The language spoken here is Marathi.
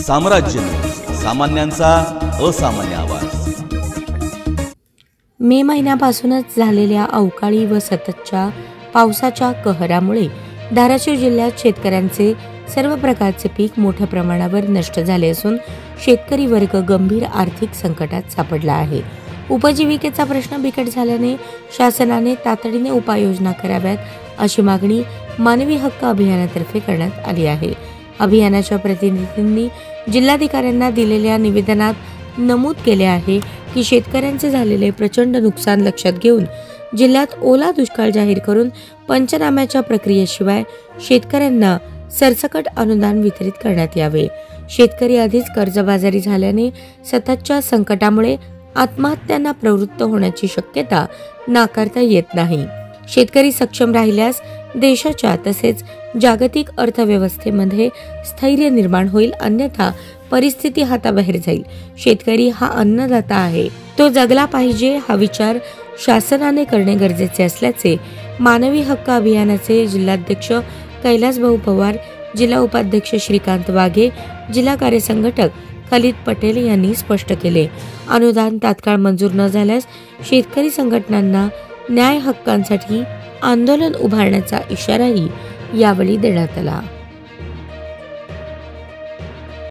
साम्राज्य, सामान्यांचा असामान्य आवाज। मे महिन्यापासूनच झालेल्या अवकाळी व सततच्या पावसाच्या कहरामुळे धाराशिव जिल्ह्यात शेतकऱ्यांचे सर्व प्रकारचे पीक मोठ्या प्रमाणावर नष्ट झाले असून शेतकरी वर्ग गंभीर आर्थिक संकटात सापडला आहे। उपजीविकेचा प्रश्न बिकट झाल्याने शासनाने तातडीने उपाययोजना कराव्यात अशी मागणी मानवी हक्क अभियानातर्फे करण्यात आली आहे। अभियानाच्या प्रतिनिधींनी जिल्हाधिकाऱ्यांना दिलेल्या निवेदनात नमूद केले आहे की शेतकऱ्यांचे झालेले प्रचंड नुकसान लक्षात घेऊन जिल्ह्यात ओला दुष्काळ जाहीर करून पंचनाम्याच्या प्रक्रियेशिवाय शेतकऱ्यांना सरसकट अनुदान वितरित करण्यात यावे। शेतकरी आधीच कर्जबाजारी झाल्याने सततच्या संकटामुळे आत्महत्यांना प्रवृत्त होण्याची शक्यता नाकारता येत नाही। शेतकरी सक्षम राहिल्यास देशाच्या तसेच जागतिक अर्थव्यवस्थेमध्ये स्थैर्य निर्माण होईल, अन्यथा परिस्थिती हाताबाहेर जाईल। शेतकरी हा अन्नदाता आहे, तो जगला पाहिजे हा विचार शासनाने करणे गरजेचे असल्याचे मानवी हक्क अभियानाचे जिल्हाध्यक्ष कैलासभाऊ पवार, जिल्हा उपाध्यक्ष श्रीकांत वाघे, जिल्हा कार्यसंघटक खलीद पटेल यांनी स्पष्ट केले। अनुदान तात्काळ मंजूर न झाल्यास शेतकरी संघटनांना न्याय हक्कांसाठी आंदोलन उभारण्याचा इशाराही यावेळी देण्यात आला।